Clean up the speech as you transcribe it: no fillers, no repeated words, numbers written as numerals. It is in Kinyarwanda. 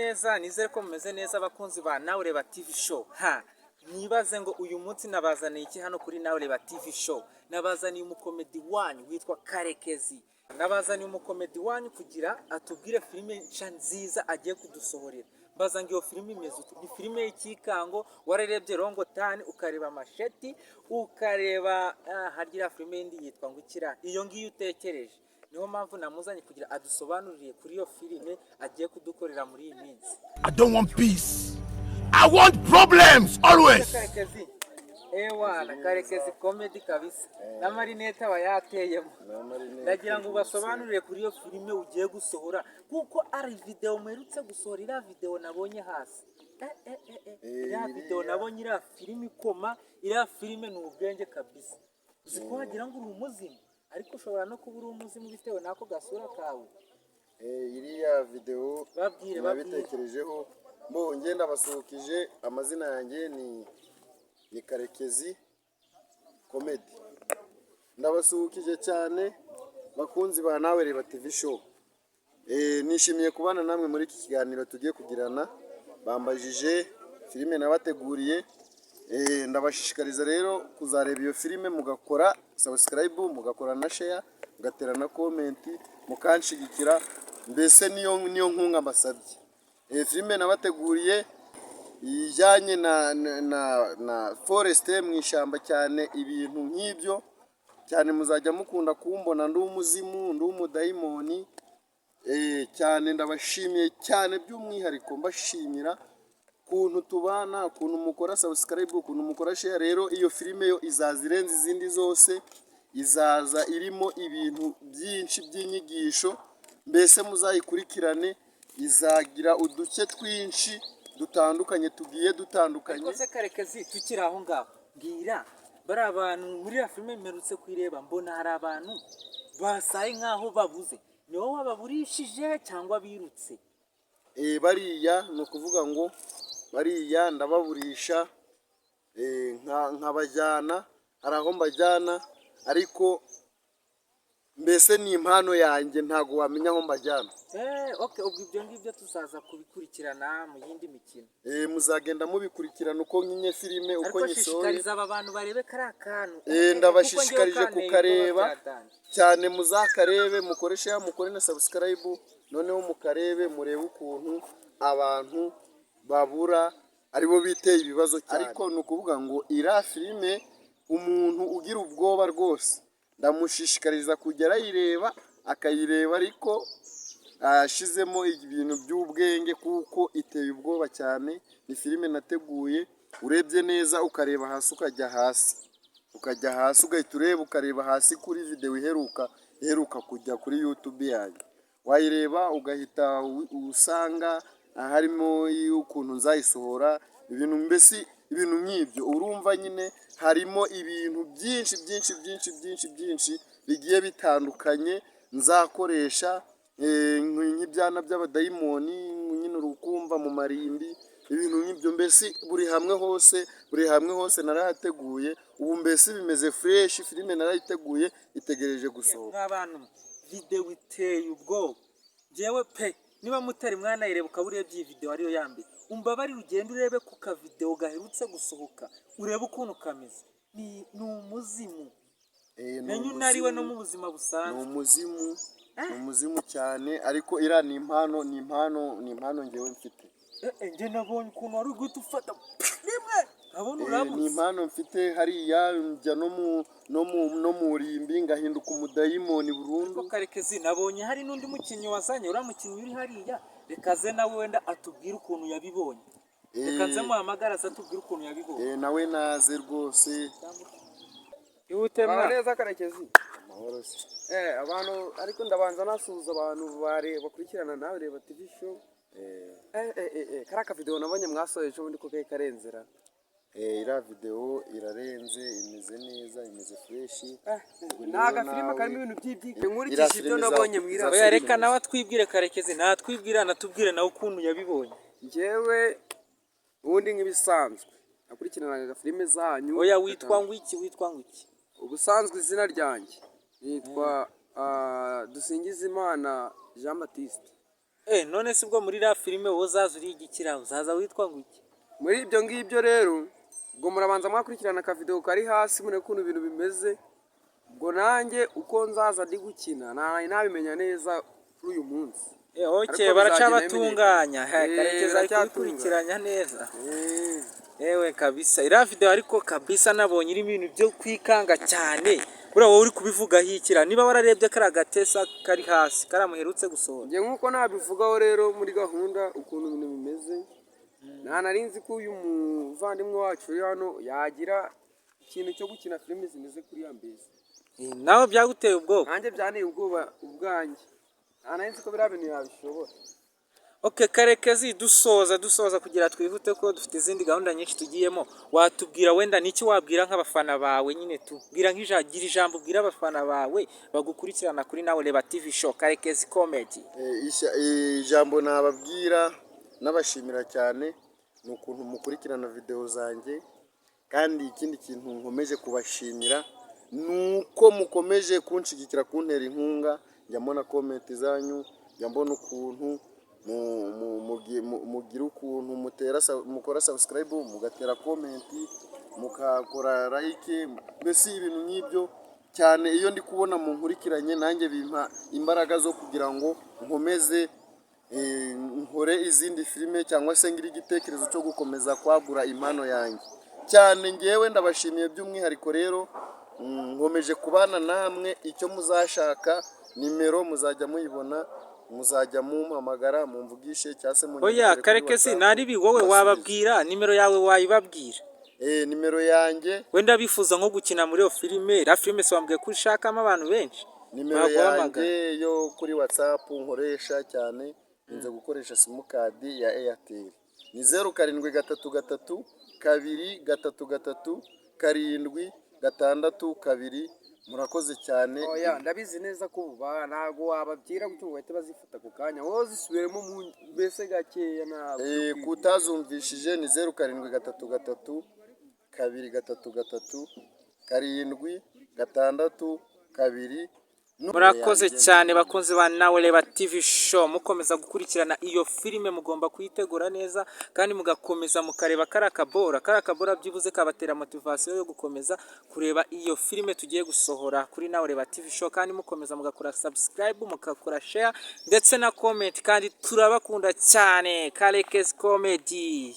neza, nizere ko mumeze neza abakunzi ba Nawe Reba TV show. Nibaze ngo uyu munsi nabazaniye iki hano kuri Nawe Reba TV show. Nabazaniye umukomedi wanyu witwa Karekezi. Nabazaniye umukomedi wanyu kugira atubwire filime nziza agiye kudusohorera. Mbaza ngo iyo filime imeze ni filime y'ikikango, wararebye Rongo Tani, ukareba Masheti, ukareba harya filime yindi yitwa ngo ikira. Iyo ngiyo utekereje. Niyo mpamvu namuzanye kugira adusobanurire kuri iyo filime agiye kudukorera muri iyi minsi. I don't want peace. I want problems always. Karekezi. Ewana, Karekezi comedy kabisa. Na marinette aba yateyemo. Ndagira ngo ubasobanurire kuri iyo filime ugiye gusohora kuko ari video mperutse gusohora, ira video nabonye hasi. Ya video nabonye ira filime ikoma, ira filime ni ubwenge kabisa. Uziko wagira ngo uri umuzimu, ariko ushobora no kuba uri umuzimu bitewe nako gasura kawe. Iriya video Babwire babitekerejeho, mbo ngenda basuhukije. Amazina yanjye ni Karekezi comedy. Ndabasuhukije cyane bakunzi ba Nawe Reba TV show. Nishimiye kubana namwe muri iki kiganiro tugiye kugirana. Bambajije filime nabateguriye, ndabashishikariza rero kuzareba iyo filime, mugakora subscribe, mugakora na share, mugatera na comment, mukanshigikira. Mbese niyo nkunga mbasabye. Filime nabateguriye ijyanye na forest mu ishyamba cyane, ibintu nk'ibyo cyane. Muzajya mukunda kumbona ndi umuzimu, ndi umudayimoni cyane. Ndabashimiye cyane by'umwihariko, mbashimira kuntu tubana, kuntu mukora subscribe, kuntu mukora share. Rero iyo filime yo izaza irenze izindi zose, izaza irimo ibintu byinshi by'inyigisho. Mbese muzayikurikirane, izagira uduce twinshi dutandukanye, tugiye dutandukanye. Kose Karekezi, tukiri aho ngaho, mbwira bari abantu muri ya filime mperutse kwireba, mbona hari abantu basaye nkaho babuze. Ni wowe wababurishije cyangwa birutse? Bariya ni ukuvuga ngo bariya ndababurisha, nkabajyana, hari aho mbajyana, ariko mbese ni impano yanjye, ntago wamenya aho mbajyana. Okay, ubwo ibyo ngibyo tuzaza kubikurikirana mu yindi mikino. Muzagenda mubikurikirana uko nyine filime uko nyisohoye. Ariko shishikariza aba bantu barebe kariya kantu. Ndabashishikarije kukareba cyane, muzakarebe, mukoreshe mukore na subscribe, noneho mukarebe, murebe ukuntu abantu babura aribo biteye ibibazo cyane. Ariko ni ukuvuga ngo iriya filime umuntu ugira ubwoba rwose ndamushishikariza kugera ayireba, akayireba ariko ashizemo ibintu by'ubwenge, kuko iteye ubwoba cyane. Ni filime nateguye, urebye neza ukareba hasi ukajya hasi ugahita ureba ukareba hasi kuri video iheruka kujya kuri YouTube yanjye, wayireba ugahita usanga harimo ukuntu nzayisohora, ibintu mbese ibintu nk'ibyo. Urumva nyine harimo ibintu byinshi bigiye bitandukanye nzakoresha, nk'ibyana by'abadayimoni nyine urukumva mu marimbi, ibintu nk'ibyo. Mbese buri hamwe hose narahateguye. Ubu mbese bimeze fresh, filime narayiteguye itegereje gusohoka. Nk'abantu video iteye ubwoba, jewe pe niba mutari mwana yireba ukaburebye iyi video ariyo yambere, umbabari ugenda urebe ku ka video gaherutse gusohoka, urebe ukuntu kameze. Ni umuzimu. Nenyu nariwe no mu buzima busanzwe. Ni umuzimu cyane, ariko ira ni impano ngewe mfite. Nge nabonye ukuntu wari guhita ufata rimwe, abona urabuze. Ni impano mfite hariya, njya no mu rimbi ngahinduka umudayimoni burundu. Karekezi, nabonye hari n'undi mukinnyi wazanye, uriya mukinnyi uri hariya, reka ze nawe wenda atubwire ukuntu yabibonye. Reka nze muhamagara aze atubwire ukuntu yabibonye. Nawe naze rwose. Ihutema neza Karekezi. Amahoro se. Abantu ariko ndabanza nasuhuza abantu bakurikirana Nawe Reba TV show. Karaka video nabonye mwasohoye cyo bundi ko karenzera. Iriya video irarenze, imeze neza, imeze fresh. Naga filime karimo ibintu by'ibyiki. Nkurikije ibyo nabonye mwira. Oya, reka nawe atwibwire Karekezi, natwibwira natubwire nawe ukuntu yabibonye. Njyewe ubundi nk'ibisanzwe nakurikiranaga filime zanyu. Oya, witwa ngwiki? Ubusanzwe izina ryanjye nitwa Dusingizimana Jean Baptiste. none si bwo muri iriya filime wowe uzaza urigikira uzaza witwa ngo iki? muri ibyo ngibyo rero ubwo murabanza mwakurikirana akavideo kari hasi mure ukuntu ibintu bimeze, ubwo nanjye uko nzaza ndi gukina nabimenya neza kuri uyu munsi. Okay, baracabatunganya Karekezi ari kubikurikiranya neza. Ewe kabisa iriya video ariko kabisa nabonye irimo ibintu byo kwikanga cyane. Buriya wowe uri kubivugaho ikira niba wararebye kari agatesa kari hasi karamuherutse gusohora. Njye nkuko nabivugaho rero muri gahunda ukuntu ibintu bimeze, narinzi ko uyu muvandimwe wacu hano yagira ikintu cyo gukina filime zimeze kuri ya mbese. Nawe byaguteye ubwoba? Nanjye byanteye ubwoba ubwanjye. Narinzi ko biriya bintu yabishobora. Okay, Karekezi dusoza kugira twihute ko dufite izindi gahunda nyinshi tugiyemo. Watubwira wenda niki wabwira nk'abafana bawe nyine tubwira nk'ijagira ijambo ubwira abafana bawe bagukurikirana kuri Nawe Reba TV show Karekezi Comedy. Ijambo nababwira nabashimira cyane ni ukuntu mukurikirana video zanjye, kandi ikindi kintu nkomeje kubashimira nuko mukomeje kunshigikira kuntera inkunga, njya mbona comment zanyu, njya mbona ukuntu mugira ukuntu mukora subscribe, mugatera comment, mukakora like, mbese ibintu nk'ibyo cyane. Iyo ndi kubona mu nkurikiranye nanjye bimpa imbaraga zo kugira ngo nkomeze nkore izindi filime cyangwa se ngira igitekerezo cyo gukomeza kwagura impano yanjye cyane. Ngewe ndabashimiye by'umwihariko rero, nkomeje kubana namwe. Icyo muzashaka nimero muzajya muyibona, muzajya mumpamagara mumvugishe cyangwa se Oya Karekezi naribi wowe wababwira nimero yawe wayibabwira? Nimero yanjye wenda bifuza nko gukina muri iyo filime. La filime se wambwiye ko ushakamo abantu benshi. Nimero yanjye yo kuri WhatsApp nkoresha cyane, nze gukoresha simukadi ya Airtel ni 0733 233 762. Murakoze cyane. Oya ndabizi neza ko uba ntago wababwira gutyo ngo bahite bazifata ku kanya, wowe zisubiremo mbese gakeya ntabwo. Kutazumvishije ni 0733 233 762. Murakoze cyane bakunzi ba Nawe Reba TV show, mukomeza gukurikirana iyo filime mugomba kuyitegura neza kandi mugakomeza mukareba karakabora byibuze kabatera motivation yo gukomeza kureba iyo filime tugiye gusohora kuri Nawe Reba TV show, kandi mukomeza mugakora subscribe, mugakora share ndetse na comment, kandi turabakunda cyane. Karekezi Comedy.